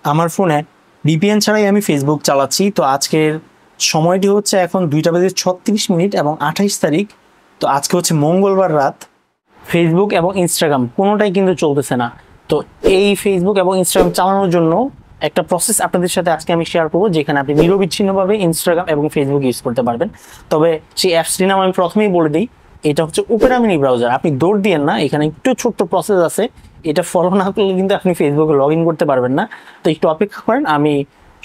আমার ফোনে ভিপিএন ছাড়াই আমি ফেসবুক চালাচ্ছি। তো আজকের সময়টি হচ্ছে এখন 2:36 এবং 28 তারিখ। তো আজকে হচ্ছে মঙ্গলবার রাত। ফেসবুক এবং ইনস্টাগ্রাম কোনোটাই কিন্তু চলতেছে না। তো এই ফেসবুক এবং ইনস্টাগ্রাম চালানোর জন্য একটা প্রসেস আপনাদের সাথে আজকে আমি শেয়ার করবো, যেখানে আপনি নিরবিচ্ছিন্নভাবে ইনস্টাগ্রাম এবং ফেসবুক ইউজ করতে পারবেন। তবে সেই অ্যাপসটির নাম আমি প্রথমেই বলে দিই, এটা হচ্ছে ওপেরা মিনি ব্রাউজার। আপনি দৌড় দিয়েন না, এখানে একটু ছোট্ট প্রসেস আছে, এটা ফলো না করলে কিন্তু আপনি ফেসবুকে লগ ইন করতে পারবেন না। তো একটু অপেক্ষা করেন, আমি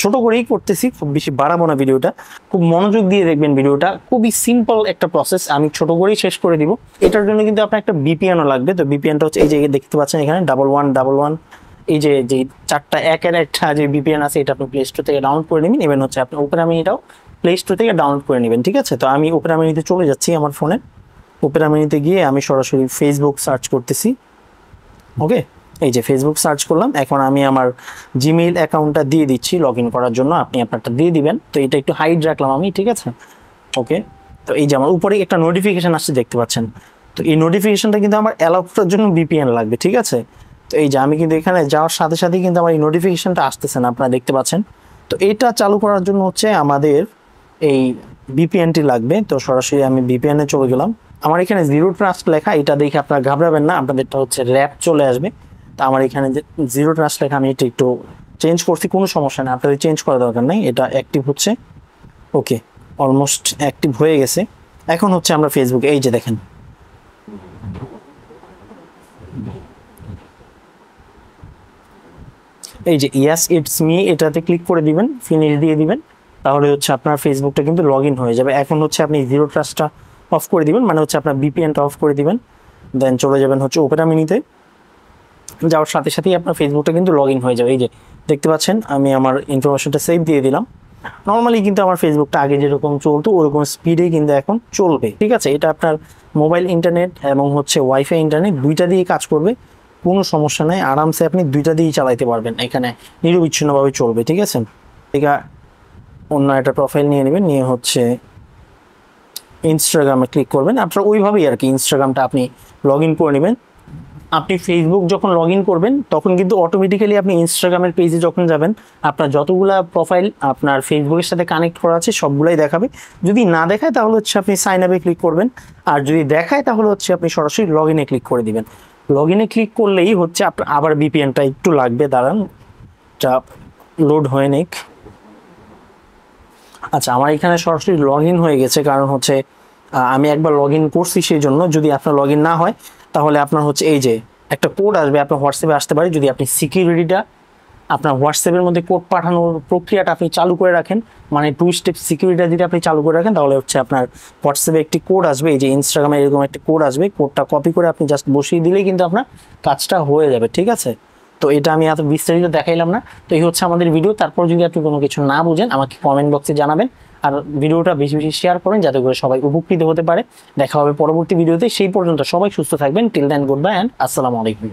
ছোট করেই করতেছি, খুব বেশি বাড়াবো না ভিডিওটা। খুব মনোযোগ দিয়ে দেখবেন ভিডিওটা, খুবই সিম্পল একটা প্রসেস, আমি ছোট করেই শেষ করে দিব। এটার জন্য কিন্তু আপনার একটা বিপিএনও লাগবে। তো বিপিএনটা হচ্ছে এই যে দেখতে পাচ্ছেন এখানে 1111, এই যে যে চারটা একের একটা যে বিপিএন আছে, এটা আপনি প্লে স্টোর থেকে ডাউনলোড করে নেবেন। ইভেন হচ্ছে আপনি ওপেরা মিনিটাও প্লে স্টোর থেকে ডাউনলোড করে নেবেন, ঠিক আছে? তো আমি ওপেরা মিনিতে চলে যাচ্ছি আমার ফোনে। ওপেরা মিনিতে গিয়ে আমি সরাসরি ফেসবুক সার্চ করতেছি। ওকে, এই যে ফেসবুক সার্চ করলাম। এখন আমি আমার জিমেইল অ্যাকাউন্টটা দিয়ে দিচ্ছি লগ ইন করার জন্য, আপনি আপনারটা দিয়ে দিবেন। তো এটা একটু হাইড রাখলাম আমি, ঠিক আছে? ওকে, তো এই যে আমার উপরে একটা নোটিফিকেশন আসছে দেখতে পাচ্ছেন। তো এই নোটিফিকেশনটা কিন্তু আমার অ্যালাউ করার জন্য ভিপিএন লাগবে, ঠিক আছে? তো এই যে আমি কিন্তু এখানে যাওয়ার সাথে সাথেই কিন্তু আমার এই নোটিফিকেশনটা আসতেছে না, আপনারা দেখতে পাচ্ছেন। তো এটা চালু করার জন্য হচ্ছে আমাদের এই ভিপিএনটি লাগবে। তো সরাসরি আমি ভিপিএনে চলে গেলাম। আমার এখানে জিরো ট্রাস্ট লেখা, এটা দেখে আপনারা ঘাবড়াবেন না, আপনাদেরটা হচ্ছে র্যাপ চলে আসবে। তো আমার এখানে যে জিরো ট্রাস্ট লেখা, আমি এটা একটু চেঞ্জ করছি, কোনো সমস্যা নেই, আপনাদের চেঞ্জ করার দরকার নেই। এটা অ্যাক্টিভ হচ্ছে। ওকে, অলমোস্ট অ্যাক্টিভ হয়ে গেছে। এখন হচ্ছে আমরা ফেসবুকে, এই যে দেখেন, এই যে ইয়াস ইটস মি, এটাতে ক্লিক করে দিবেন, ফিনিশ দিয়ে দিবেন। তাহলে হচ্ছে আপনার ফেসবুকটা কিন্তু লগ ইন হয়ে যাবে। এখন হচ্ছে আপনি জিরো ট্রাস্টটা অফ করে দিবেন, মানে হচ্ছে আপনার ভিপিএনটা অফ করে দিবেন। দেন চলে যাবেন হচ্ছে ওপেরা মিনিতে। যাওয়ার সাথে সাথেই আপনার ফেসবুকটা কিন্তু লগ ইন হয়ে যাবে। এই যে দেখতে পাচ্ছেন আমি আমার ইনফরমেশনটা সেভ দিয়ে দিলাম। নর্মালি কিন্তু আমার ফেসবুকটা আগে যেরকম চলতো ওরকম স্পিডেই কিন্তু এখন চলবে, ঠিক আছে? এটা আপনার মোবাইল ইন্টারনেট এবং হচ্ছে ওয়াইফাই ইন্টারনেট দুইটা দিয়েই কাজ করবে, কোনো সমস্যা নেই। আরামসে আপনি দুইটা দিয়েই চালাইতে পারবেন, এখানে নিরবিচ্ছিন্নভাবে চলবে, ঠিক আছে? এটা অন্য একটা প্রোফাইল নিয়ে নেবেন, নিয়ে হচ্ছে ইনস্টাগ্রামে ক্লিক করবেন। আপনার ওইভাবেই আর কি ইনস্টাগ্রামটা আপনি লগ ইন করে নেবেন। আপনি ফেসবুক যখন লগ ইন করবেন তখন কিন্তু অটোমেটিক্যালি আপনি ইনস্টাগ্রামের পেজে যখন যাবেন, আপনার যতগুলা প্রোফাইল আপনার ফেসবুকের সাথে কানেক্ট করা আছে সবগুলাই দেখাবে। যদি না দেখায় তাহলে হচ্ছে আপনি সাইন আপে ক্লিক করবেন, আর যদি দেখায় তাহলে হচ্ছে আপনি সরাসরি লগ ইনে ক্লিক করে দিবেন। লগ ইনে ক্লিক করলেই হচ্ছে আপনার আবার ভিপিএনটা একটু লাগবে, দাঁড়ান এটা লোড হয়ে নিক। আচ্ছা, আমার এখানে সরাসরি লগ ইন হয়ে গেছে, কারণ হচ্ছে আমি একবার লগ ইন করছি, সেই জন্য। যদি আপনার লগ ইন না হয় তাহলে আপনার হচ্ছে এই যে একটা কোড আসবে, আপনার হোয়াটসঅ্যাপে আসতে পারে। যদি আপনি সিকিউরিটিটা আপনার হোয়াটসঅ্যাপের মধ্যে কোড পাঠানোর প্রক্রিয়াটা আপনি চালু করে রাখেন, মানে 2 স্টেপ সিকিউরিটিটা যদি আপনি চালু করে রাখেন, তাহলে হচ্ছে আপনার হোয়াটসঅ্যাপে একটি কোড আসবে, এই যে ইনস্টাগ্রামে এরকম একটা কোড আসবে, কোডটা কপি করে আপনি জাস্ট বসিয়ে দিলেই কিন্তু আপনার কাজটা হয়ে যাবে, ঠিক আছে? তো এটা আমি এত বিস্তারিত দেখাইলাম না। তো এই হচ্ছে আমাদের ভিডিও। তারপর যদি আপনি কোনো কিছু না বুঝেন আমাকে কমেন্ট বক্সে জানাবেন, আর ভিডিওটা বেশি বেশি শেয়ার করেন যাতে করে সবাই উপকৃত হতে পারে। দেখা হবে পরবর্তী ভিডিওতে, সেই পর্যন্ত সবাই সুস্থ থাকবেন। Till then, good bye and আসসালামু আলাইকুম।